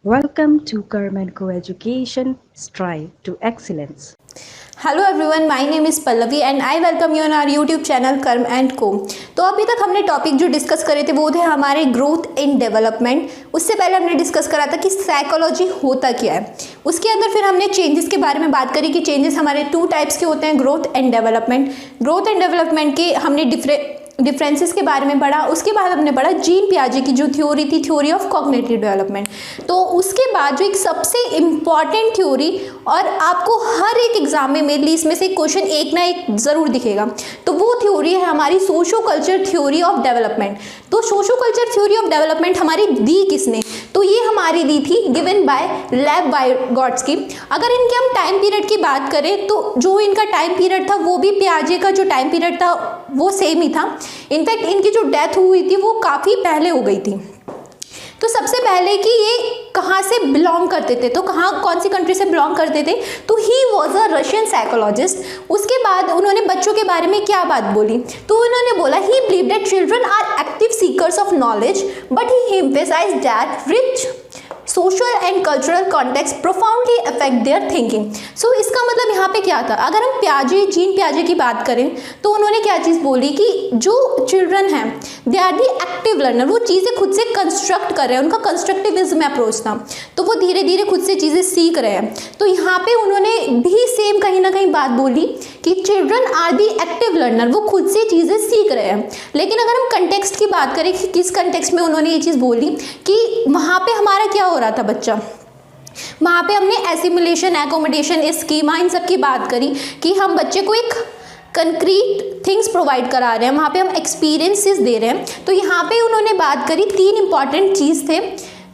Welcome to Carmen Co-Education Strive to Excellence. Hello everyone, my name is Pallavi and I welcome you on our YouTube channel Karma and Co. तो अभी तक हमने topic जो discuss करे थे वो थे हमारे ग्रोथ इन डेवलपमेंट। उससे पहले हमने डिस्कस करा था कि साइकोलॉजी होता क्या है। उसके अंदर फिर हमने चेंजेस के बारे में बात करी कि चेंजेस हमारे 2 टाइप्स के होते हैं, growth and development. Growth and development के हमने डिफरेंसेस के बारे में पढ़ा। उसके बाद हमने पढ़ा जीन पियाजे की जो थ्योरी थी, थ्योरी ऑफ कॉग्निटिव डेवलपमेंट। तो उसके बाद जो एक सबसे इम्पॉर्टेंट थ्योरी, और आपको हर एक एग्जाम में मेनली इसमें से क्वेश्चन एक ना एक ज़रूर दिखेगा, तो वो थ्योरी है हमारी socio cultural theory of development. तो socio cultural theory of development हमारी दी किसने? तो ये हमारी दी थी गिवन बाय लेव वाइगोट्स्की। अगर इनके हम टाइम पीरियड की बात करें तो जो इनका टाइम पीरियड था वो भी पियाजे का जो टाइम पीरियड था वो सेम ही था। इनफैक्ट इनकी जो डेथ हुई थी वो काफ़ी पहले हो गई थी। तो सबसे पहले कि ये कहाँ से बिलोंग करते थे, तो कौन सी कंट्री से बिलोंग करते थे? तो he was a Russian psychologist. उसके बाद उन्होंने बच्चों के बारे में क्या बात बोली? तो उन्होंने बोला he believe that children are active seekers of knowledge but he emphasized that rich social and cultural context profoundly affect their thinking. So इसका मतलब यहाँ पे क्या था? अगर हम जीन पियाजे की बात करें तो उन्होंने क्या चीज़ बोली कि जो चिल्ड्रन हैं they are the active learner, वो चीज़ें खुद से कंस्ट्रक्ट कर रहे हैं, उनका कंस्ट्रक्टिविज्म अप्रोच था, तो वो धीरे धीरे खुद से चीज़ें सीख रहे हैं। तो यहाँ पे उन्होंने भी सेम कहीं ना कहीं बात बोली कि children are the active learner, वो खुद से चीज़ें सीख रहे हैं। लेकिन अगर हम कंटेक्स्ट की बात करें कि किस कंटेक्स्ट में उन्होंने ये चीज़ बोली कि वहाँ पे हमारा क्या हो रहा था बच्चा, वहाँ पे हमने एसिमुलेशन, एकोमोडेशन, स्कीमा, इन सब की बात करी कि हम बच्चे को एक कंक्रीट थिंग्स प्रोवाइड करा रहे हैं, वहाँ पे हम एक्सपीरियंसेस दे रहे हैं। तो यहाँ पे उन्होंने बात करी 3 इंपॉर्टेंट चीज़ थे।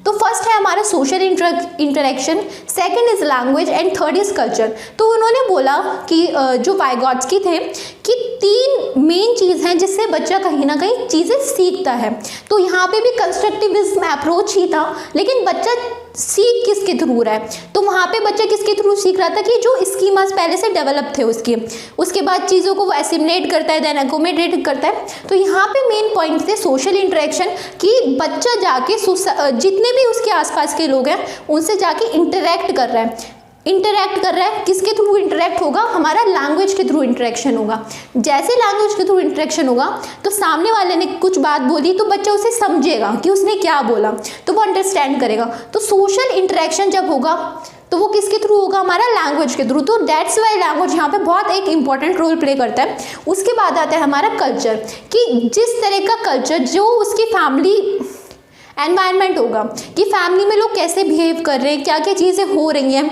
तो फर्स्ट है हमारा social interaction, second is language and third is culture. तो उन्होंने बोला कि जो वाइगोट्स्की थे कि 3 मेन चीज़ हैं जिससे बच्चा कहीं ना कहीं चीज़ें सीखता है। तो यहाँ पे भी कंस्ट्रक्टिविज्म अप्रोच ही था, लेकिन बच्चा सीख किसके थ्रू रहा है? तो वहाँ पे बच्चा किसके थ्रू सीख रहा था कि जो स्कीमास पहले से डेवलप थे उसके बाद चीज़ों को वो एसिमुलेट करता है, देन एकोमोडेट करता है। तो यहाँ पे मेन पॉइंट थे सोशल इंटरेक्शन, कि बच्चा जाके जितने भी उसके आसपास के लोग हैं उनसे जाके इंटरेक्ट कर रहा है। किसके थ्रू इंटरेक्ट होगा? हमारा लैंग्वेज के थ्रू इंटरेक्शन होगा। जैसे लैंग्वेज के थ्रू इंटरेक्शन होगा तो सामने वाले ने कुछ बात बोली तो बच्चा उसे समझेगा कि उसने क्या बोला, तो वो अंडरस्टैंड करेगा। तो सोशल इंटरेक्शन जब होगा तो वो किसके थ्रू होगा? हमारा लैंग्वेज के थ्रू। तो दैट्स वाई लैंग्वेज यहाँ पे बहुत एक इंपॉर्टेंट रोल प्ले करता है। उसके बाद आता है हमारा कल्चर, कि जिस तरह का कल्चर जो उसकी फैमिली एनवायरनमेंट होगा, कि फैमिली में लोग कैसे बिहेव कर रहे हैं, क्या क्या चीज़ें हो रही हैं।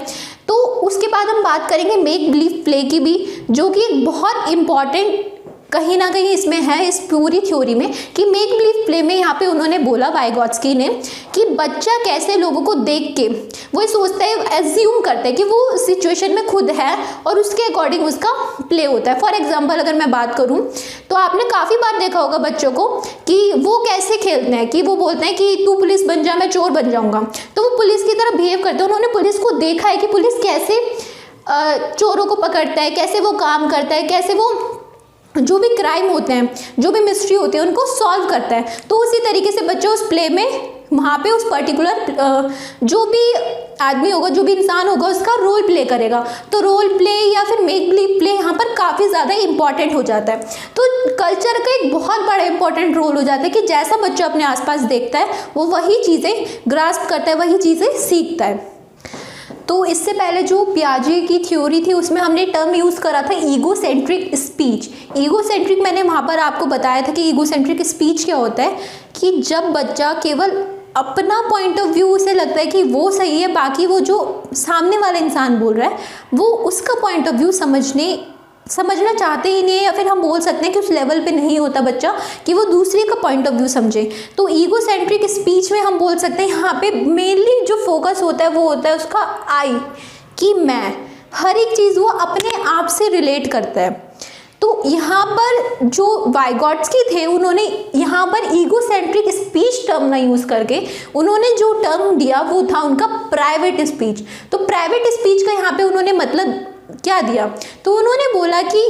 तो उसके बाद हम बात करेंगे मेक बिलीव प्ले की भी, जो कि एक बहुत इंपॉर्टेंट कहीं ना कहीं इसमें है, इस पूरी थ्योरी में, कि मेक बिलीव प्ले में यहाँ पे उन्होंने बोला वाइगोट्स्की ने कि बच्चा कैसे लोगों को देख के वो सोचता है, एज्यूम करता है कि वो सिचुएशन में खुद है और उसके अकॉर्डिंग उसका प्ले होता है। फॉर एग्जाम्पल अगर मैं बात करूँ तो आपने काफ़ी बार देखा होगा बच्चों को कि वो कैसे खेलते हैं, कि वो बोलते हैं कि तू पुलिस बन जा, मैं चोर बन जाऊँगा, तो वो पुलिस की तरह बिहेव करते हैं। उन्होंने पुलिस को देखा है कि पुलिस कैसे चोरों को पकड़ता है, कैसे वो काम करता है, कैसे वो जो भी क्राइम होते हैं, जो भी मिस्ट्री होती है उनको सॉल्व करता है। तो उसी तरीके से बच्चा उस प्ले में वहाँ पे उस पर्टिकुलर जो भी आदमी होगा, जो भी इंसान होगा, उसका रोल प्ले करेगा। तो रोल प्ले या फिर मेक बिलीव प्ले यहाँ पर काफ़ी ज़्यादा इंपॉर्टेंट हो जाता है। तो कल्चर का एक बहुत बड़ा इंपॉर्टेंट रोल हो जाता है कि जैसा बच्चा अपने आसपास देखता है वो वही चीज़ें ग्रास्प करता है, वही चीज़ें सीखता है। तो इससे पहले जो पियाजे की थ्योरी थी उसमें हमने टर्म यूज़ करा था ईगोसेंट्रिक स्पीच। ईगोसेंट्रिक मैंने वहाँ पर आपको बताया था कि ईगोसेंट्रिक स्पीच क्या होता है, कि जब बच्चा केवल अपना पॉइंट ऑफ व्यू उसे लगता है कि वो सही है, बाकी वो जो सामने वाला इंसान बोल रहा है वो उसका पॉइंट ऑफ व्यू समझना चाहते ही नहीं है, या फिर हम बोल सकते हैं कि उस लेवल पे नहीं होता बच्चा कि वो दूसरे का पॉइंट ऑफ व्यू समझे। तो ईगोसेंट्रिक स्पीच में हम बोल सकते हैं यहाँ पे मेनली जो फोकस होता है वो होता है उसका आई, कि मैं, हर एक चीज़ वो अपने आप से रिलेट करता है। तो यहाँ पर जो वाइगोट्स्की थे उन्होंने यहाँ पर ईगोसेंट्रिक स्पीच टर्म ना यूज़ करके उन्होंने जो टर्म दिया वो था उनका प्राइवेट स्पीच। तो प्राइवेट स्पीच का यहाँ पे उन्होंने मतलब क्या दिया? तो उन्होंने बोला कि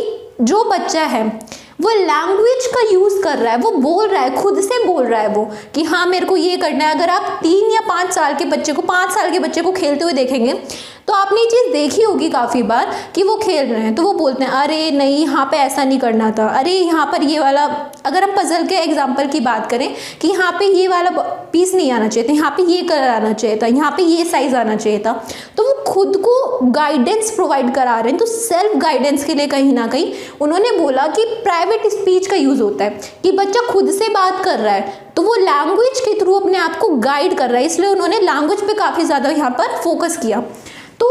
जो बच्चा है वो लैंग्वेज का यूज़ कर रहा है, वो बोल रहा है, खुद से बोल रहा है वो कि हाँ मेरे को ये करना है। अगर आप 3 या 5 साल के बच्चे को 5 साल के बच्चे को खेलते हुए देखेंगे तो आपने ये चीज़ देखी होगी काफ़ी बार कि वो खेल रहे हैं तो वो बोलते हैं अरे नहीं यहाँ पे ऐसा नहीं करना था, अरे यहाँ पर ये वाला, अगर हम पजल के एग्जांपल की बात करें कि यहाँ पे ये वाला पीस नहीं आना चाहिए था, यहाँ पे ये कलर आना चाहिए था, यहाँ पे ये साइज आना चाहिए था, तो वो खुद को गाइडेंस प्रोवाइड करा रहे हैं। तो सेल्फ गाइडेंस के लिए कहीं ना कहीं उन्होंने बोला कि प्राइवेट स्पीच का यूज़ होता है कि बच्चा खुद से बात कर रहा है तो वो लैंग्वेज के थ्रू अपने आप को गाइड कर रहा है, इसलिए उन्होंने लैंग्वेज पे काफ़ी ज़्यादा यहाँ पर फोकस किया। तो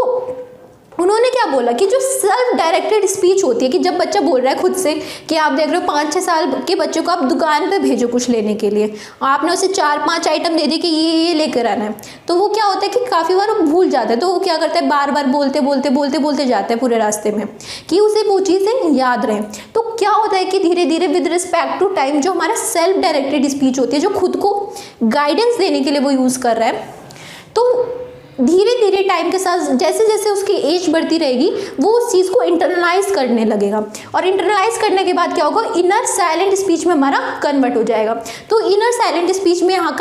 उन्होंने क्या बोला कि जो सेल्फ डायरेक्टेड स्पीच होती है कि जब बच्चा बोल रहा है खुद से कि आप देख रहे हो 5-6 साल के बच्चों को आप दुकान पे भेजो कुछ लेने के लिए, आपने उसे 4-5 आइटम दे दी कि ये लेकर आना है, तो वो क्या होता है कि काफ़ी बार वो भूल जाता है। तो वो क्या करता है, बार बार बोलते जाता है पूरे रास्ते में कि उसे वो चीज़ें याद रहें। तो क्या होता है कि धीरे धीरे विद रिस्पेक्ट टू टाइम जो हमारा सेल्फ डायरेक्टेड स्पीच होती है, जो खुद को गाइडेंस देने के लिए वो यूज़ कर रहा है, तो धीरे धीरे टाइम के साथ जैसे जैसे उसकी एज बढ़ती रहेगी वो उस चीज़ को इंटरनलाइज करने लगेगा, और इंटरनलाइज करने के बाद क्या होगा, इनर साइलेंट स्पीच में हमारा कन्वर्ट हो जाएगा। तो इनर साइलेंट स्पीच में यहाँ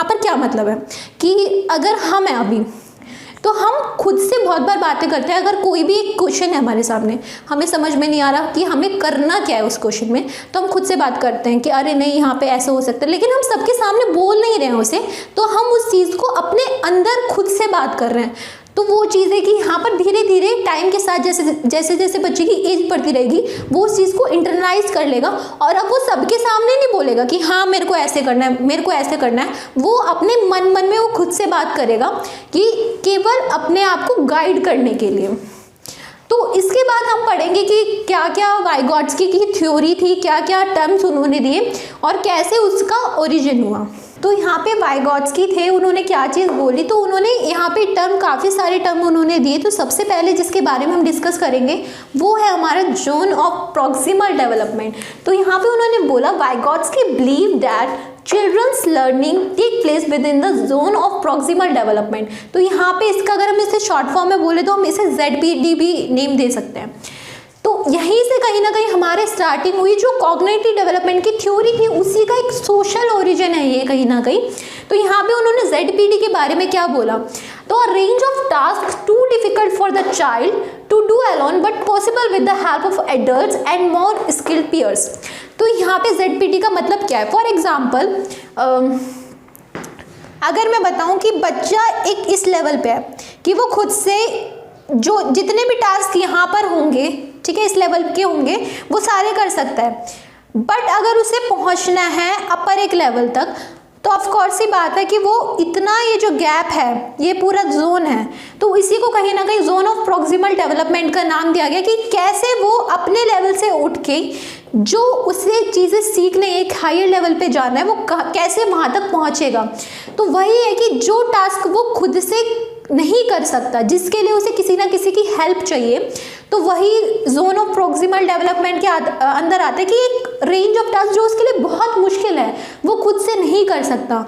पर क्या मतलब है कि अगर हम हैं अभी तो हम खुद से बहुत बार बातें करते हैं। अगर कोई भी एक क्वेश्चन है हमारे सामने, हमें समझ में नहीं आ रहा कि हमें करना क्या है उस क्वेश्चन में, तो हम खुद से बात करते हैं कि अरे नहीं यहाँ पे ऐसा हो सकता है, लेकिन हम सबके सामने बोल नहीं रहे हैं उसे, तो हम उस चीज़ को अपने अंदर खुद से बात कर रहे हैं। तो वो चीज़ है कि यहाँ पर धीरे धीरे टाइम के साथ जैसे जैसे बच्चे की एज बढ़ती रहेगी वो उस चीज़ को इंटरनलाइज कर लेगा, और अब वो सबके सामने नहीं बोलेगा कि हाँ मेरे को ऐसे करना है, मेरे को ऐसे करना है। वो अपने मन में वो खुद से बात करेगा कि केवल अपने आप को गाइड करने के लिए। तो इसके बाद हम पढ़ेंगे कि क्या क्या वाइगॉट्स्की की थ्योरी थी, क्या क्या टर्म्स उन्होंने दिए और कैसे उसका ओरिजिन हुआ। तो यहाँ पे वाइगॉट्स्की थे, उन्होंने क्या चीज़ बोली, तो उन्होंने यहाँ पे टर्म, काफ़ी सारे टर्म उन्होंने दिए। तो सबसे पहले जिसके बारे में हम डिस्कस करेंगे वो है हमारा जोन ऑफ प्रॉक्सिमल डेवलपमेंट। तो यहाँ पे उन्होंने बोला Vygotsky believe that children's learning take place within the zone of proximal development. तो यहाँ पे इसका अगर हम इसे शॉर्ट फॉर्म में बोले तो हम इसे ZPD भी नेम दे सकते हैं। तो यहीं से कहीं ना कहीं हमारे स्टार्टिंग हुई। जो कॉग्निटिव डेवलपमेंट की थ्योरी थी उसी का एक सोशल ओरिजिन है ये कहीं ना कहीं। तो यहाँ पे उन्होंने ZPD के बारे में क्या बोला, तो a range of task too difficult for the child to do alone but possible with the help of adults and more skilled peers. तो यहाँ पे ZPD का मतलब क्या है, फॉर एग्जाम्पल अगर मैं बताऊँ कि बच्चा एक इस लेवल पे है कि वो खुद से जो जितने भी टास्क यहाँ पर होंगे, ठीक है, इस लेवल के होंगे, वो सारे कर सकता है, बट अगर उसे पहुँचना है अपर एक लेवल तक तो ऑफ कोर्स ही बात है कि वो इतना, ये जो गैप है, ये पूरा जोन है, तो इसी को कहीं ना कहीं जोन ऑफ प्रॉक्सिमल डेवलपमेंट का नाम दिया गया कि कैसे वो अपने लेवल से उठ के जो उसे चीज़ें सीखने एक हायर लेवल पे जाना है वो कैसे वहाँ तक पहुँचेगा। तो वही है कि जो टास्क वो खुद से नहीं कर सकता, जिसके लिए उसे किसी ना किसी की हेल्प चाहिए, तो वही जोन ऑफ प्रॉक्सिमल डेवलपमेंट के अंदर आता है कि एक रेंज ऑफ टास्क जो उसके लिए बहुत मुश्किल है, वो खुद से नहीं कर सकता,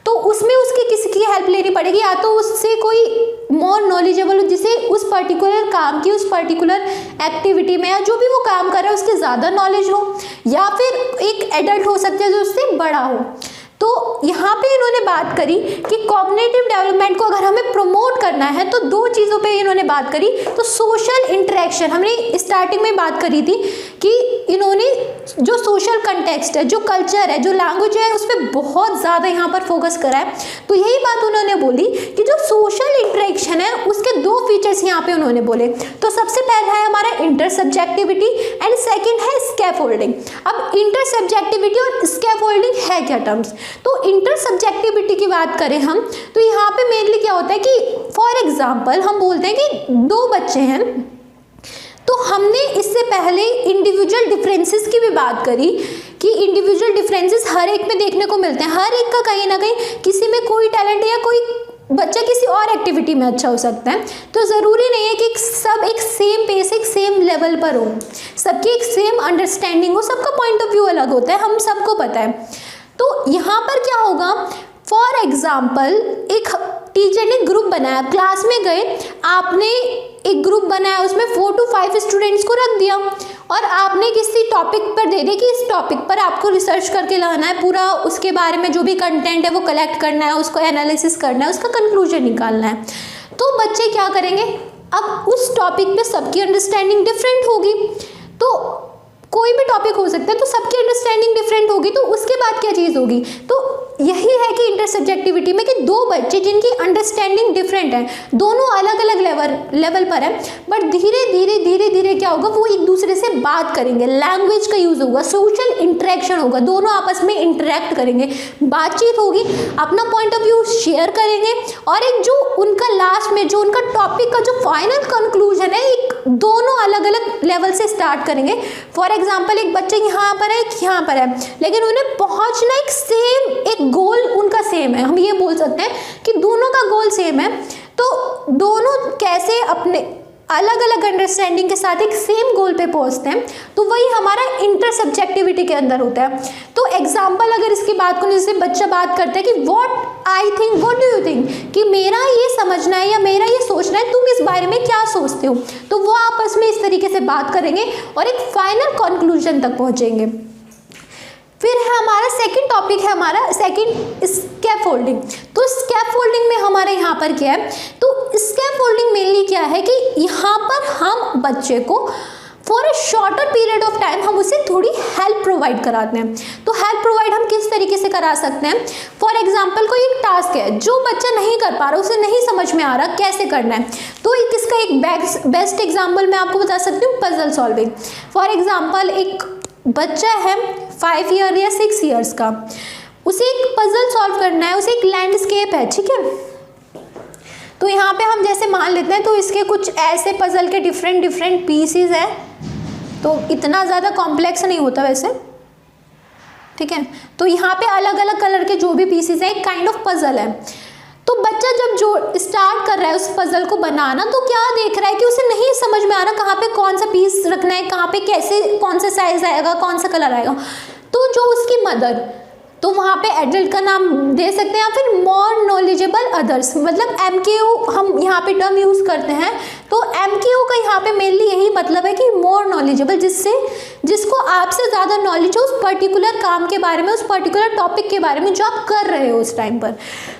तो उसमें उसकी किसी की हेल्प लेनी पड़ेगी, या तो उससे कोई मोर नॉलेजेबल हो जिसे उस पर्टिकुलर काम की, उस पर्टिकुलर एक्टिविटी में या जो भी वो काम कर रहा है उसके ज़्यादा नॉलेज हो, या फिर एक एडल्ट हो सकता है जो उससे बड़ा हो। तो यहाँ पे इन्होंने बात करी कि कॉग्निटिव डेवलपमेंट को अगर हमें प्रमोट करना है तो दो चीज़ों पे इन्होंने बात करी। तो सोशल इंटरेक्शन, हमने स्टार्टिंग में बात करी थी कि इन्होंने जो सोशल कंटेक्स्ट है, जो कल्चर है, जो लैंग्वेज है, उस पर बहुत ज़्यादा यहाँ पर फोकस करा है। तो यही बात उन्होंने बोली कि जो सोशल इंटरेक्शन है उसके दो फीचर्स यहाँ पे उन्होंने बोले। तो सबसे पहला है हमारा इंटरसब्जेक्टिविटी एंड सेकेंड है स्कैफोल्डिंग। अब इंटरसब्जेक्टिविटी और स्कैफोल्डिंग है क्या टर्म्स? तो इंटरसब्जेक्टिविटी की बात करें हम तो यहाँ पे मेनली क्या होता है कि फॉर एग्जांपल हम बोलते हैं कि दो बच्चे हैं, तो हमने इससे पहले इंडिविजुअल डिफरेंसेस की भी बात करी कि इंडिविजुअल डिफरेंसेस हर एक में देखने को मिलते हैं, हर एक का कहीं ना कहीं किसी में कोई टैलेंट है या कोई बच्चा किसी और एक्टिविटी में अच्छा हो सकता है। तो ज़रूरी नहीं है कि सब एक सेम पेस, एक सेम लेवल पर हो, सबकी एक सेम अंडरस्टैंडिंग हो, सबका पॉइंट ऑफ व्यू अलग होता है, हम सबको पता है। तो यहाँ पर क्या होगा, फॉर एग्जाम्पल एक टीचर ने ग्रुप बनाया, क्लास में गए, आपने एक ग्रुप बनाया, उसमें 4 to 5 स्टूडेंट्स को रख दिया और आपने किसी टॉपिक पर दे दी कि इस टॉपिक पर आपको रिसर्च करके लाना है, पूरा उसके बारे में जो भी कंटेंट है वो कलेक्ट करना है, उसको एनालिसिस करना है, उसका कंक्लूजन निकालना है। तो बच्चे क्या करेंगे, अब उस टॉपिक पे सबकी अंडरस्टैंडिंग डिफरेंट होगी, तो कोई भी टॉपिक हो सकता है, तो सबकी अंडरस्टैंडिंग डिफरेंट होगी, तो उसके बाद क्या चीज़ होगी, तो यही है कि इंटरसब्जेक्टिविटी में कि दो बच्चे जिनकी अंडरस्टैंडिंग डिफरेंट है, दोनों अलग अलग लेवल पर है, बट धीरे धीरे क्या होगा, वो एक दूसरे से बात करेंगे, लैंग्वेज का यूज़ होगा, सोशल इंटरेक्शन होगा, दोनों आपस में इंटरेक्ट करेंगे, बातचीत होगी, अपना पॉइंट ऑफ व्यू शेयर करेंगे, और एक जो उनका लास्ट में जो उनका टॉपिक का जो फाइनल कंक्लूजन है, एक दोनों अलग अलग लेवल से स्टार्ट करेंगे। फॉर एग्जाम्पल, एक बच्चा यहाँ पर है, एक यहाँ पर है, लेकिन उन्हें पहुँचना एक सेम, एक गोल उनका सेम है, हम ये बोल सकते हैं कि दोनों का गोल सेम है, तो दोनों कैसे अपने अलग अलग अंडरस्टैंडिंग के साथ एक सेम गोल पे पहुंचते हैं, तो वही हमारा इंटरसब्जेक्टिविटी के अंदर होता है। तो एग्जाम्पल अगर इसकी बात करूँ, जैसे बच्चा बात करता है कि what I think, what do you think, कि मेरा ये समझना है या मेरा ये सोचना है, तुम इस बारे में क्या सोचते हो, तो वो आपस में इस तरीके से बात करेंगे और एक फाइनल कंक्लूजन तक पहुंचेंगे। फिर है हमारा सेकंड टॉपिक है हमारा सेकंड स्कैफोल्डिंग। तो स्कैफोल्डिंग में हमारे यहाँ पर क्या है, तो स्कैफोल्डिंग मेनली क्या है कि यहाँ पर हम बच्चे को for a shorter period of time हम उसे थोड़ी हेल्प प्रोवाइड कराते हैं। तो हेल्प प्रोवाइड हम किस तरीके से करा सकते हैं, फॉर एग्जाम्पल कोई एक टास्क है जो बच्चा नहीं कर पा रहा, उसे नहीं समझ में आ रहा कैसे करना है, तो इसका एक बेस्ट एग्जाम्पल मैं आपको बता सकती हूँ, पजल सॉल्विंग। फॉर एग्जाम्पल, एक बच्चा है 5 ईयर या 6 ईयर्स का, उसे एक पजल सॉल्व करना है, उसे एक लैंडस्केप है, ठीक है। तो यहाँ पे हम जैसे मान लेते हैं, तो इसके कुछ ऐसे पजल के डिफरेंट पीसीज हैं, तो इतना ज़्यादा कॉम्प्लेक्स नहीं होता वैसे, ठीक है। तो यहाँ पे अलग अलग कलर के जो भी पीसीज हैं, एक काइंड ऑफ पजल है। तो बच्चा जब जो स्टार्ट कर रहा है उस पजल को बनाना, तो क्या देख रहा है कि उसे नहीं समझ में आ रहा कहाँ पे कौन सा पीस रखना है, कहाँ पे कैसे कौन सा साइज आएगा, कौन सा कलर आएगा। तो जो उसकी मदर, तो वहाँ पे एडल्ट का नाम दे सकते हैं, या फिर मोर नॉलेजेबल अदर्स, मतलब MKO हम यहाँ पे टर्म यूज़ करते हैं। तो MKO का यहाँ पे मेनली यही मतलब है कि मोर नॉलेजेबल, जिसको आपसे ज़्यादा नॉलेज हो उस पर्टिकुलर काम के बारे में, उस पर्टिकुलर टॉपिक के बारे में जो आप कर रहे हो उस टाइम पर,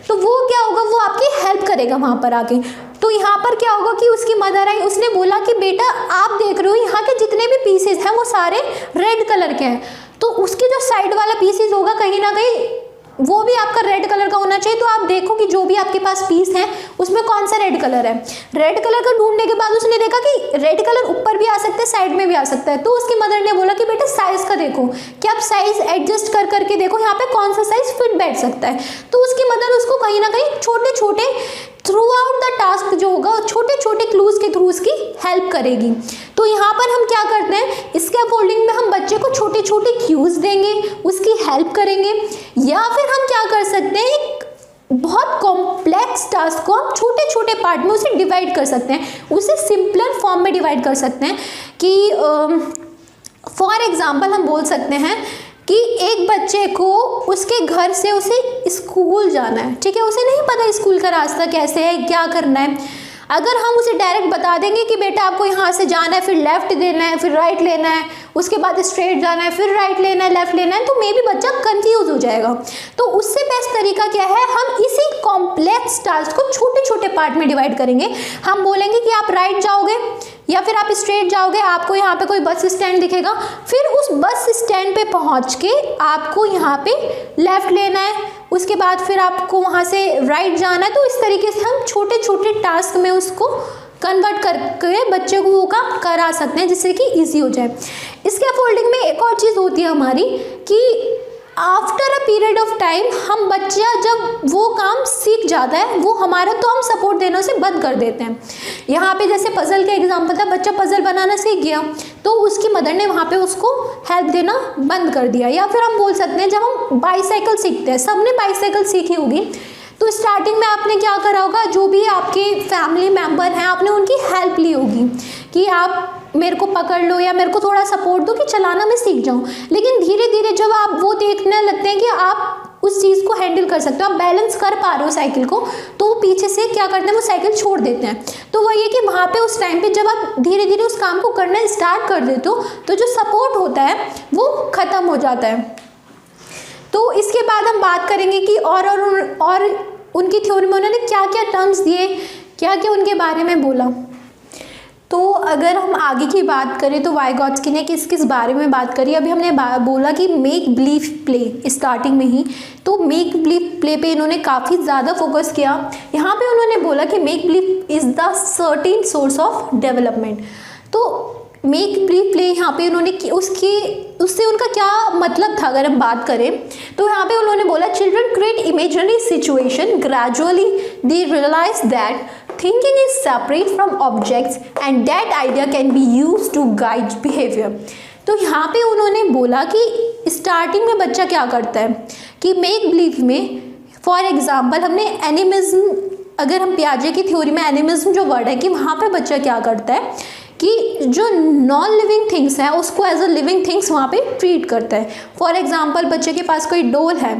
तो वो क्या होगा, वो आपकी हेल्प करेगा वहाँ पर आके। तो यहाँ पर क्या होगा कि उसकी मदर आई, उसने बोला कि बेटा आप देख रहे हो यहाँ के जितने भी पीसेज हैं वो सारे रेड कलर के हैं, तो उसके जो साइड वाला पीसेज होगा कहीं ना कहीं वो भी आपका रेड कलर का होना चाहिए। तो आप देखो कि जो भी आपके पास पीस है उसमें कौन सा रेड कलर है। रेड कलर का ढूंढने के बाद उसने देखा कि रेड कलर ऊपर भी आ सकता है, साइड में भी आ सकता है। तो उसकी मदर ने बोला कि बेटा साइज का देखो, कि आप साइज एडजस्ट कर करके देखो यहाँ पे कौन सा साइज फिट बैठ सकता है। तो उसकी मदर उसको कहीं ना कहीं छोटे छोटे थ्रू आउट द टास्क जो होगा छोटे छोटे क्लूज के थ्रू उसकी हेल्प करेगी। तो यहाँ पर हम क्या करते हैं, स्कैफोल्डिंग में हम बच्चे को छोटे छोटे क्यूज देंगे, उसकी हेल्प करेंगे, या फिर हम क्या कर सकते हैं, एक बहुत कॉम्प्लेक्स टास्क को हम छोटे छोटे पार्ट में उसे डिवाइड कर सकते हैं, उसे सिंपलर फॉर्म में डिवाइड कर सकते हैं। कि फॉर एग्जाम्पल हम बोल सकते हैं कि एक बच्चे को उसके घर से उसे स्कूल जाना है, ठीक है, उसे नहीं पता स्कूल का रास्ता कैसे है, क्या करना है। अगर हम उसे डायरेक्ट बता देंगे कि बेटा आपको यहाँ से जाना है, फिर लेफ्ट देना है, फिर राइट लेना है, उसके बाद स्ट्रेट जाना है, फिर राइट लेना है, लेफ्ट लेना है, तो मे बी बच्चा कंफ्यूज हो जाएगा। तो उससे बेस्ट तरीका क्या है, हम इसी कॉम्प्लेक्स टास्क को छोटे छोटे पार्ट में डिवाइड करेंगे। हम बोलेंगे कि आप राइट जाओगे या फिर आप स्ट्रेट जाओगे, आपको यहाँ पे कोई बस स्टैंड दिखेगा, फिर उस बस स्टैंड पे पहुँच के आपको यहाँ पे लेफ्ट लेना है, उसके बाद फिर आपको वहाँ से राइट जाना है। तो इस तरीके से हम छोटे छोटे टास्क में उसको कन्वर्ट करके बच्चे को वो काम करा सकते हैं, जिससे कि ईजी हो जाए। स्कैफोल्डिंग में एक और चीज़ होती है हमारी कि after a period of time हम बच्चा जब वो काम सीख जाता है वो हमारा, तो हम सपोर्ट देना से बंद कर देते हैं। यहाँ पे जैसे पजल का एग्जांपल था, बच्चा पजल बनाना सीख गया तो उसकी मदर ने वहाँ पे उसको हेल्प देना बंद कर दिया। या फिर हम बोल सकते हैं जब हम बाईसाइकिल सीखते हैं, सबने बाईसाइकिल सीखी होगी, तो स्टार्टिंग में आपने क्या करा होगा, जो भी आपके फैमिली मेम्बर हैं आपने उनकी हेल्प ली होगी कि आप मेरे को पकड़ लो या मेरे को थोड़ा सपोर्ट दो कि चलाना मैं सीख जाऊं। लेकिन धीरे धीरे जब आप वो देखने लगते हैं कि आप उस चीज़ को हैंडल कर सकते हो, आप बैलेंस कर पा रहे हो साइकिल को, तो पीछे से क्या करते हैं, वो साइकिल छोड़ देते हैं। तो वही है कि वहाँ पे उस टाइम पे जब आप धीरे धीरे उस काम को करना स्टार्ट कर देते हो तो जो सपोर्ट होता है वो ख़त्म हो जाता है। तो इसके बाद हम बात करेंगे कि और उनकी थ्योरी में उन्होंने क्या क्या टर्म्स दिए, क्या क्या उनके बारे में बोला। तो अगर हम आगे की बात करें तो वाइगॉट्स्की ने किस किस बारे में बात करी। अभी हमने बोला कि मेक बिलीव प्ले स्टार्टिंग में ही, तो मेक बिलीव प्ले पे इन्होंने काफ़ी ज़्यादा फोकस किया। यहाँ पे उन्होंने बोला कि make believe is the certain source of development. तो मेक बिलीव प्ले यहाँ पे उन्होंने उससे उनका क्या मतलब था अगर हम बात करें तो यहाँ पे उन्होंने बोला children create imaginary situation, gradually they realise that thinking is separate from objects and that idea can be used to guide behavior। तो यहाँ पे उन्होंने बोला कि स्टार्टिंग में बच्चा क्या करता है कि मेक बिलीव में फॉर एग्जांपल हमने एनिमिज्म, अगर हम पियाजे की थ्योरी में एनिमिज्म जो वर्ड है कि वहाँ पे बच्चा क्या करता है कि जो नॉन लिविंग थिंग्स है उसको एज अ लिविंग थिंग्स वहाँ पे ट्रीट करता है। फॉर एग्जांपल बच्चे के पास कोई डॉल है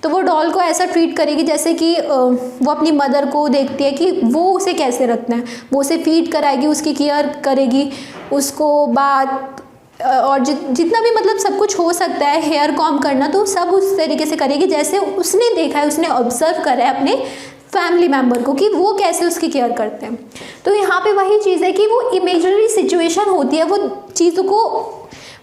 तो वो डॉल को ऐसा ट्रीट करेगी जैसे कि वो अपनी मदर को देखती है कि वो उसे कैसे रखना है, वो उसे फीड कराएगी, उसकी केयर करेगी, उसको बात और जितना भी मतलब सब कुछ हो सकता है, हेयर कॉम करना, तो सब उस तरीके से करेगी जैसे उसने देखा है, उसने ऑब्जर्व करा है अपने फैमिली मेम्बर को कि वो कैसे उसकी केयर करते हैं। तो यहाँ पे वही चीज़ है कि वो इमेजिनरी सिचुएशन होती है, वो चीज़ों को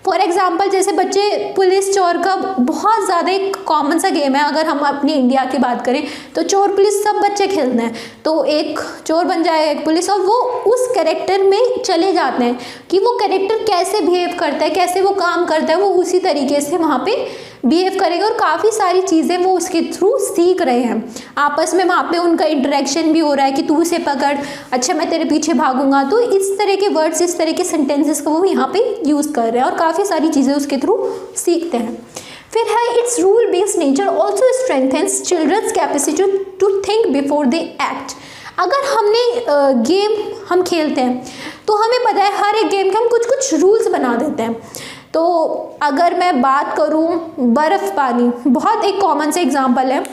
फॉर एग्जाम्पल जैसे बच्चे पुलिस चोर का बहुत ज़्यादा एक कॉमन सा गेम है, अगर हम अपनी इंडिया की बात करें तो चोर पुलिस सब बच्चे खेलते हैं। तो एक चोर बन जाए एक पुलिस और वो उस कैरेक्टर में चले जाते हैं कि वो कैरेक्टर कैसे बिहेव करता है, कैसे वो काम करता है, वो उसी तरीके से वहाँ पे बिहेव करेगा और काफ़ी सारी चीज़ें वो उसके थ्रू सीख रहे हैं। आपस में वहाँ पे उनका इंटरेक्शन भी हो रहा है कि तू उसे पकड़, अच्छा मैं तेरे पीछे भागूंगा। तो इस तरह के वर्ड्स, इस तरह के सेंटेंसेस को वो यहाँ पे यूज़ कर रहे हैं और काफ़ी सारी चीज़ें उसके थ्रू सीखते हैं। फिर है its rule based nature also strengthens children's capacity to think before they act. अगर हमने गेम हम खेलते हैं तो हमें पता है हर एक गेम के हम कुछ कुछ रूल्स बना देते हैं। तो अगर मैं बात करूं बर्फ़ पानी, बहुत एक कॉमन से एग्जांपल है।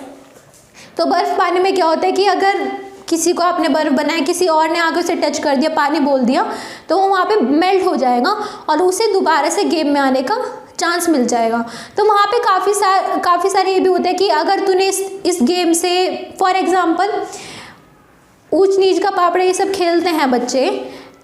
तो बर्फ़ पानी में क्या होता है कि अगर किसी को आपने बर्फ़ बनाया, किसी और ने आगे उसे टच कर दिया, पानी बोल दिया, तो वो वहाँ पे मेल्ट हो जाएगा और उसे दोबारा से गेम में आने का चांस मिल जाएगा। तो वहाँ पे काफ़ी सारे ये भी होता है कि अगर तूने इस गेम से फॉर एग्ज़ाम्पल ऊंच नीच का पापड़ ये सब खेलते हैं बच्चे,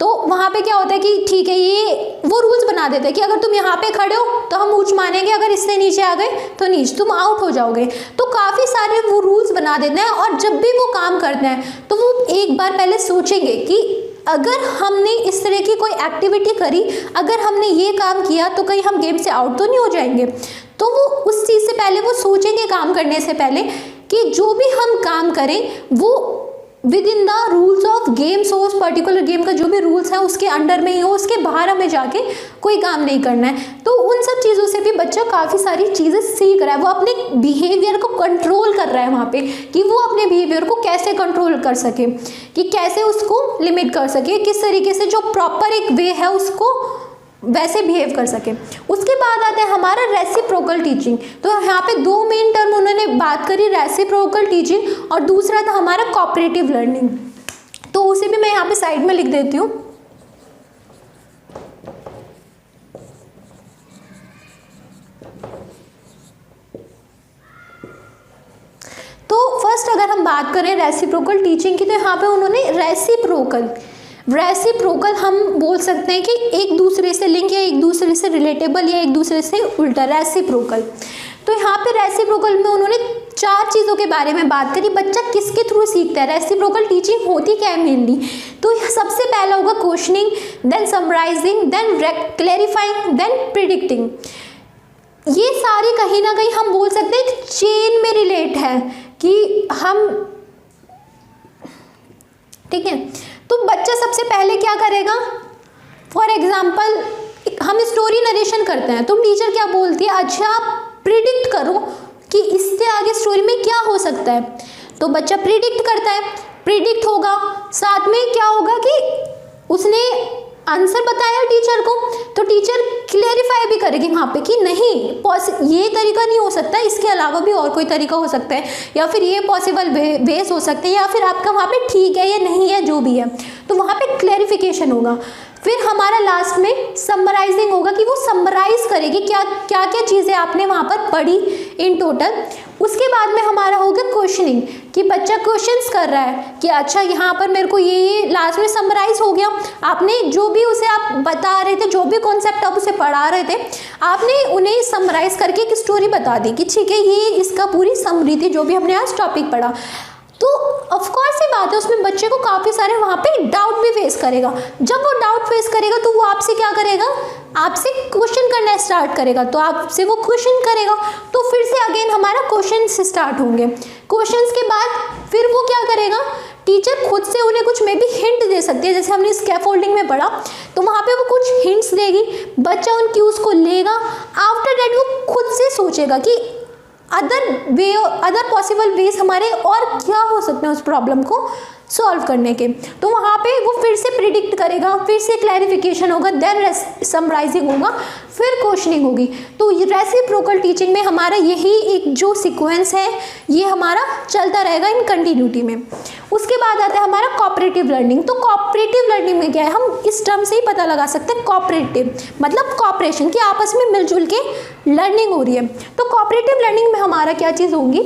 तो वहाँ पे क्या होता है कि ठीक है ये वो रूल्स बना देते हैं कि अगर तुम यहाँ पे खड़े हो तो हम ऊंच मानेंगे, अगर इससे नीचे आ गए तो नीच, तुम आउट हो जाओगे। तो काफ़ी सारे वो रूल्स बना देते हैं और जब भी वो काम करते हैं तो वो एक बार पहले सोचेंगे कि अगर हमने इस तरह की कोई एक्टिविटी करी, अगर हमने ये काम किया तो कहीं हम गेम से आउट तो नहीं हो जाएंगे। तो वो उस चीज़ से पहले वो सोचेंगे काम करने से पहले कि जो भी हम काम करें वो with in the rules of games हो, उस पर्टिकुलर गेम का जो भी रूल्स है उसके अंडर में ही हो, उसके बाहर हमें जाके कोई काम नहीं करना है। तो उन सब चीज़ों से भी बच्चा काफ़ी सारी चीज़ें सीख रहा है, वो अपने बिहेवियर को कंट्रोल कर रहा है वहाँ पे कि वो अपने बिहेवियर को कैसे कंट्रोल कर सके, कि कैसे उसको लिमिट कर सके, किस तरीके से जो प्रॉपर एक वे है उसको वैसे बिहेव कर सके। उसके बाद आता है हमारा रेसिप्रोकल टीचिंग। तो यहाँ पे दो मेन टर्म उन्होंने बात करी, रेसिप्रोकल टीचिंग और दूसरा था हमारा कोऑपरेटिव लर्निंग। तो उसे भी मैं यहाँ पे साइड में लिख देती हूँ। तो फर्स्ट अगर हम बात करें रेसिप्रोकल टीचिंग की, तो यहाँ पे उन्होंने रेसिप्रोकल हम बोल सकते हैं कि एक दूसरे से लिंक या एक दूसरे से रिलेटेबल या एक दूसरे से उल्टा, रेसिप्रोकल। तो यहाँ पे रेसिप्रोकल में उन्होंने 4 चीज़ों के बारे में बात करी, बच्चा किसके थ्रू सीखता है, रेसिप्रोकल टीचिंग होती क्या है मेनली। तो सबसे पहला होगा questioning, then summarising, then clarifying, then predicting. ये सारी कहीं ना कहीं हम बोल सकते हैं एक चेन में रिलेट है कि हम, ठीक है। तो बच्चा सबसे पहले क्या करेगा, फॉर एग्जाम्पल हम स्टोरी नरेशन करते हैं तो टीचर क्या बोलती है, अच्छा आप प्रिडिक्ट करो कि इससे आगे स्टोरी में क्या हो सकता है। तो बच्चा प्रिडिक्ट करता है, प्रिडिक्ट होगा, साथ में क्या होगा कि उसने आंसर बताया टीचर को, तो टीचर क्लेरिफाई भी करेगी वहाँ पे कि नहीं ये तरीका नहीं हो सकता, इसके अलावा भी और कोई तरीका हो सकता है, या फिर ये पॉसिबल वेज हो सकते हैं, या फिर आपका वहाँ पे ठीक है या नहीं है जो भी है, तो वहाँ पे क्लेरिफिकेशन होगा। फिर हमारा लास्ट में समराइजिंग होगा कि वो समराइज करेगी क्या क्या क्या चीज़ें आपने वहाँ पर पढ़ी इन टोटल। उसके बाद में हमारा होगा क्वेश्चनिंग कि बच्चा क्वेश्चंस कर रहा है कि अच्छा यहाँ पर मेरे को ये लास्ट में समराइज हो गया, आपने जो भी उसे आप बता रहे थे, जो भी कॉन्सेप्ट आप उसे पढ़ा रहे थे, आपने उन्हें समराइज करके एक स्टोरी बता दी कि ठीक है ये इसका पूरी समरी थी जो भी हमने आज टॉपिक पढ़ा। तो ऑफकोर्स ये बात है उसमें बच्चे को काफ़ी सारे वहाँ पे डाउट भी फेस करेगा। जब वो डाउट फेस करेगा तो वो आपसे क्या करेगा, आपसे क्वेश्चन करना स्टार्ट करेगा, तो आपसे वो क्वेश्चन करेगा, तो फिर से अगेन हमारा क्वेश्चन स्टार्ट होंगे। क्वेश्चंस के बाद फिर वो क्या करेगा, टीचर खुद से उन्हें कुछ मे बी हिंट दे सकती है, जैसे हमने स्कैफोल्डिंग में पढ़ा, तो वहाँ पे वो कुछ हिंट्स देगी, बच्चा उन क्यूज को लेगा। आफ्टर दैट वो खुद से सोचेगा कि अदर पॉसिबल वेज हमारे और क्या हो सकते हैं उस प्रॉब्लम को सॉल्व करने के। तो वहाँ पे वो फिर से प्रिडिक्ट करेगा, फिर से क्लैरिफिकेशन होगा, देन समराइजिंग होगा, फिर क्वेश्चनिंग होगी। तो रेसिप्रोकल टीचिंग में हमारा यही एक जो सीक्वेंस है ये हमारा चलता रहेगा इन कंटिन्यूटी में। उसके बाद आता है हमारा कोऑपरेटिव लर्निंग। तो कोऑपरेटिव लर्निंग में क्या है, हम इस टर्म से ही पता लगा सकते हैं, कोऑपरेटिव मतलब कोऑपरेशन, कि आपस में मिलजुल के लर्निंग हो रही है। तो कोऑपरेटिव लर्निंग में हमारा क्या चीज़ होगी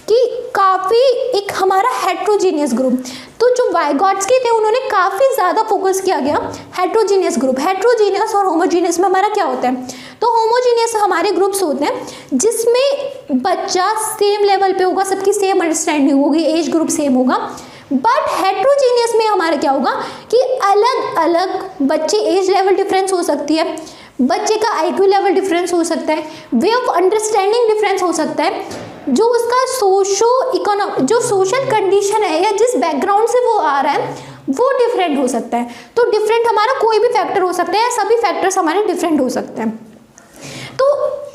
कि काफ़ी एक हमारा हेट्रोजीनियस ग्रुप, तो जो वाइगॉट्स्की थे उन्होंने काफ़ी ज़्यादा फोकस किया गया हेट्रोजीनियस ग्रुप। हेट्रोजीनियस और होमोजीनियस में हमारा क्या होता है, तो होमोजीनियस हमारे ग्रुप्स होते हैं जिसमें बच्चा सेम लेवल पे होगा, सबकी सेम अंडरस्टैंडिंग होगी, एज ग्रुप सेम होगा। बट हेट्रोजीनियस में हमारा क्या होगा कि अलग अलग बच्चे, एज लेवल डिफरेंस हो सकती है, बच्चे का आईक्यू लेवल डिफरेंस हो सकता है, वे ऑफ अंडरस्टैंडिंग डिफरेंस हो सकता है, जो उसका जो सोशल कंडीशन है या जिस बैकग्राउंड से वो आ रहा है वो डिफरेंट हो सकता है। तो डिफरेंट हमारा कोई भी फैक्टर हो सकता है या सभी फैक्टर्स हमारे डिफरेंट हो सकते हैं। तो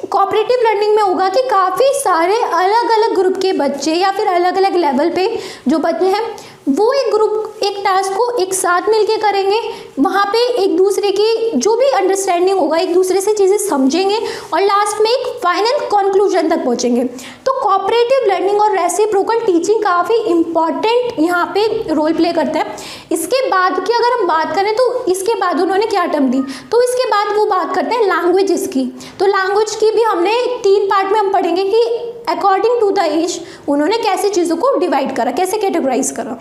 कोऑपरेटिव लर्निंग में होगा कि काफ़ी सारे अलग अलग ग्रुप के बच्चे या फिर अलग अलग लेवल पे जो बच्चे हैं वो एक ग्रुप एक टास्क को एक साथ मिलके करेंगे, वहाँ पे एक दूसरे की जो भी अंडरस्टैंडिंग होगा एक दूसरे से चीज़ें समझेंगे और लास्ट में एक फाइनल कंक्लूजन तक पहुँचेंगे। तो कोऑपरेटिव लर्निंग और रेसिप्रोकल टीचिंग काफ़ी इंपॉर्टेंट यहाँ पे रोल प्ले करता है। इसके बाद की अगर हम बात करें तो इसके बाद उन्होंने क्या टर्म दी, तो इसके बाद वो बात करते हैं लैंग्वेजेस की। तो लैंग्वेज की भी हमने 3 पार्ट में हम पढ़ेंगे कि अकॉर्डिंग टू द एज उन्होंने कैसे चीज़ों को डिवाइड करा, कैसे कैटेगराइज करा।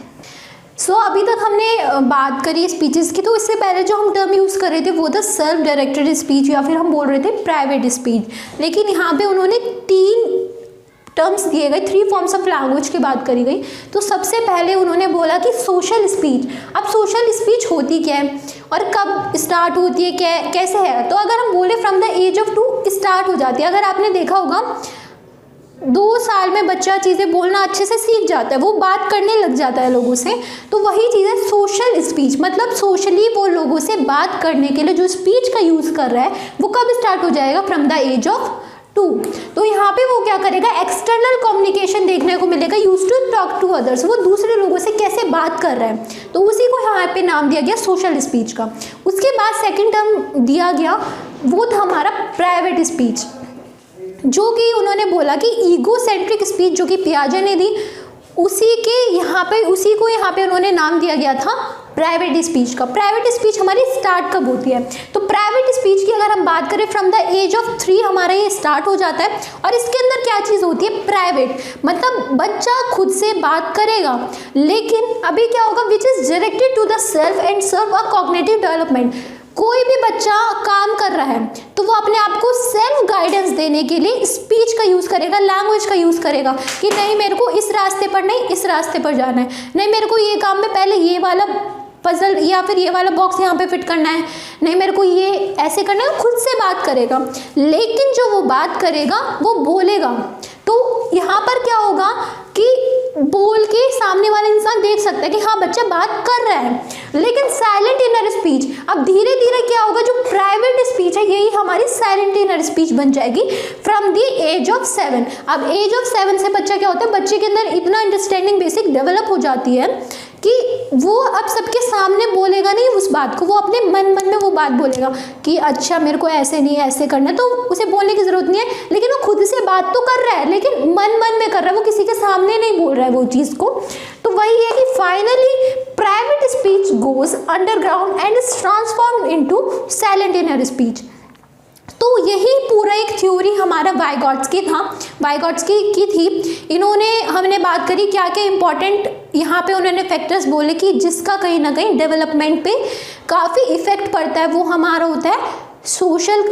सो अभी तक हमने बात करी स्पीचेस की, तो इससे पहले जो हम टर्म यूज़ कर रहे थे वो था सेल्फ डायरेक्टेड स्पीच या फिर हम बोल रहे थे प्राइवेट स्पीच। लेकिन यहाँ पे उन्होंने 3 टर्म्स दिए गए, 3 फॉर्म्स ऑफ लैंग्वेज की बात करी गई। तो सबसे पहले उन्होंने बोला कि सोशल स्पीच। अब सोशल स्पीच होती क्या है और कब स्टार्ट होती है, कैसे है, तो अगर हम बोले from the age of 2 start हो जाती है। अगर आपने देखा होगा 2 साल में बच्चा चीज़ें बोलना अच्छे से सीख जाता है, वो बात करने लग जाता है लोगों से, तो वही चीज़ है सोशल स्पीच। मतलब सोशली वो लोगों से बात करने के लिए जो स्पीच का यूज़ कर रहा है वो कब स्टार्ट हो जाएगा, फ्रॉम द एज ऑफ 2। तो यहाँ पे वो क्या करेगा, एक्सटर्नल कम्युनिकेशन देखने को मिलेगा, use to talk to others, वो दूसरे लोगों से कैसे बात कर रहा है, तो उसी को यहाँ पे नाम दिया गया सोशल स्पीच का। उसके बाद सेकेंड टर्म दिया गया वो था हमारा प्राइवेट स्पीच, जो कि उन्होंने बोला कि ईगो सेंट्रिक स्पीच जो कि पियाजे ने दी उसी को यहाँ पे उन्होंने नाम दिया गया था प्राइवेट स्पीच का। प्राइवेट स्पीच हमारी स्टार्ट कब होती है, तो प्राइवेट स्पीच की अगर हम बात करें फ्रॉम द एज ऑफ 3 हमारा ये स्टार्ट हो जाता है। और इसके अंदर क्या चीज़ होती है, प्राइवेट मतलब बच्चा खुद से बात करेगा, लेकिन अभी क्या होगा, which is directed to the self and serve a cognitive development. कोई भी बच्चा काम कर रहा है तो वो अपने आप को सेल्फ गाइडेंस देने के लिए स्पीच का यूज़ करेगा, लैंग्वेज का यूज़ करेगा कि नहीं मेरे को इस रास्ते पर नहीं इस रास्ते पर जाना है, नहीं मेरे को ये काम में पहले ये वाला पजल या फिर ये वाला बॉक्स यहाँ पे फिट करना है, नहीं मेरे को ये ऐसे करना है, खुद से बात करेगा। लेकिन जो वो बात करेगा वो बोलेगा, तो यहाँ पर क्या होगा कि बोल के सामने वाला इंसान देख सकता है कि हाँ बच्चा बात कर रहा है, लेकिन साइलेंट इनर स्पीच अब धीरे धीरे क्या होगा, जो प्राइवेट स्पीच है यही हमारी साइलेंट इनर स्पीच बन जाएगी फ्रॉम द एज ऑफ 7। अब एज ऑफ 7 से बच्चा क्या होता है, बच्चे के अंदर इतना अंडरस्टैंडिंग बेसिक डेवलप हो जाती है कि वो अब सबके सामने बोलेगा नहीं उस बात को, वो अपने मन में वो बात बोलेगा कि अच्छा मेरे को ऐसे नहीं ऐसे करना है, तो उसे बोलने की ज़रूरत नहीं है, लेकिन वो खुद से बात तो कर रहा है, लेकिन मन में कर रहा है, वो किसी के सामने नहीं बोल रहा है वो चीज़ को। तो वही है कि finally private speech goes underground and is transformed into silent inner speech. तो यही पूरा एक थ्योरी हमारा वाइगॉट्स्की था, वाइगॉट्स्की की थी। इन्होंने, हमने बात करी क्या क्या इंपॉर्टेंट यहाँ पे उन्होंने फैक्टर्स बोले कि जिसका कहीं ना कहीं डेवलपमेंट पे काफ़ी इफेक्ट पड़ता है। वो हमारा होता है सोशल,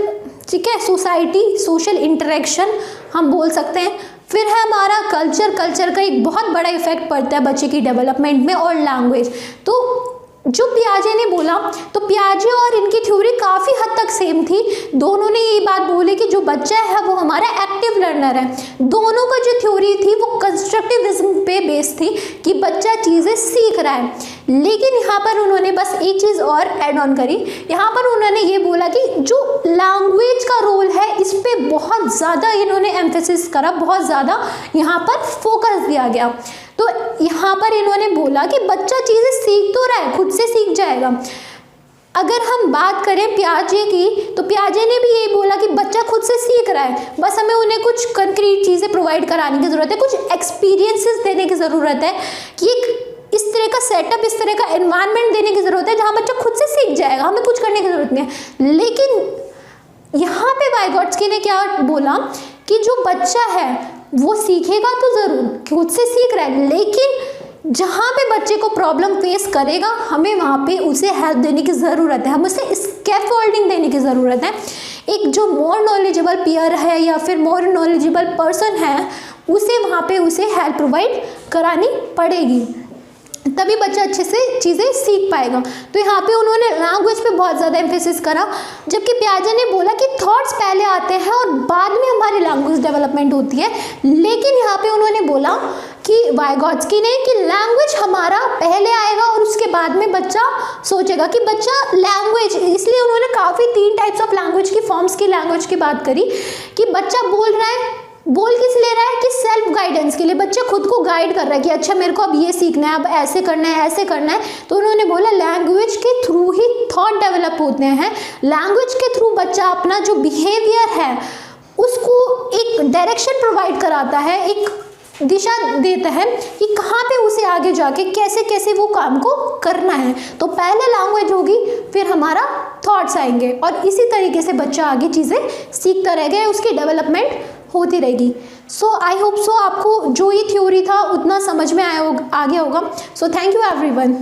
ठीक है, सोसाइटी, सोशल इंटरेक्शन हम बोल सकते हैं। फिर है हमारा कल्चर, कल्चर का एक बहुत बड़ा इफेक्ट पड़ता है बच्चे की डेवलपमेंट में, और लैंग्वेज। तो जो पियाजे ने बोला, तो पियाजे और इनकी थ्योरी काफ़ी हद तक सेम थी। दोनों ने यही बात बोली कि जो बच्चा है वो हमारा एक्टिव लर्नर है। दोनों का जो थ्योरी थी वो कंस्ट्रक्टिविज्म पे बेस्ड थी कि बच्चा चीज़ें सीख रहा है। लेकिन यहाँ पर उन्होंने बस एक चीज़ और ऐड ऑन करी, यहाँ पर उन्होंने ये बोला कि जो लैंग्वेज का रोल है इस पर बहुत ज़्यादा इन्होंने एम्फेसिस करा, बहुत ज़्यादा यहाँ पर फोकस दिया गया। तो यहाँ पर इन्होंने बोला कि बच्चा चीज़ें सीख तो रहा है, खुद से सीख जाएगा। अगर हम बात करें पियाजे की, तो पियाजे ने भी यही बोला कि बच्चा खुद से सीख रहा है, बस हमें उन्हें कुछ कंक्रीट चीज़ें प्रोवाइड कराने की ज़रूरत है, कुछ एक्सपीरियंसेस देने की ज़रूरत है, कि एक इस तरह का सेटअप, इस तरह का एनवायरनमेंट देने की ज़रूरत है जहाँ बच्चा खुद से सीख जाएगा, हमें कुछ करने की ज़रूरत नहीं है। लेकिन यहाँ पे वाइगॉट्स्की ने क्या बोला कि जो बच्चा है वो सीखेगा तो ज़रूर, खुद से सीख रहा है, लेकिन जहाँ पे बच्चे को प्रॉब्लम फेस करेगा हमें वहाँ पे उसे हेल्प देने की ज़रूरत है, हमें उसे स्कैफोल्डिंग देने की ज़रूरत है। एक जो मोर नॉलेजेबल पीयर है या फिर मोर नॉलेजेबल पर्सन है, उसे वहाँ पे उसे हेल्प प्रोवाइड करानी पड़ेगी, तभी बच्चा अच्छे से चीज़ें सीख पाएगा। तो यहाँ पे उन्होंने लैंग्वेज पे बहुत ज़्यादा एम्फेसिस करा, जबकि पियाजे ने बोला कि थॉट्स पहले आते हैं और बाद में हमारी लैंग्वेज डेवलपमेंट होती है। लेकिन यहाँ पे उन्होंने बोला कि वाइगॉट्स्की ने कि लैंग्वेज हमारा पहले आएगा और उसके बाद में बच्चा सोचेगा कि बच्चा लैंग्वेज, इसलिए उन्होंने काफ़ी 3 टाइप्स ऑफ लैंग्वेज की फॉर्म्स की लैंग्वेज की बात करी कि बच्चा बोल रहा है, बोल किस ले रहा है कि सेल्फ गाइडेंस के लिए, बच्चा खुद को गाइड कर रहा है कि अच्छा मेरे को अब ये सीखना है, अब ऐसे करना है, ऐसे करना है। तो उन्होंने बोला लैंग्वेज के थ्रू ही थॉट डेवलप होते हैं, लैंग्वेज के थ्रू बच्चा अपना जो बिहेवियर है उसको एक डायरेक्शन प्रोवाइड कराता है, एक दिशा देता है कि कहाँ पे उसे आगे जाके कैसे कैसे वो काम को करना है। तो पहले लैंग्वेज होगी, फिर हमारा थॉट्स आएंगे, और इसी तरीके से बच्चा आगे चीज़ें सीखता रहेगा, उसकी डेवलपमेंट होती रहेगी। सो आई होप सो आपको जो ये थ्योरी था उतना समझ में आ गया होगा। So thank you everyone.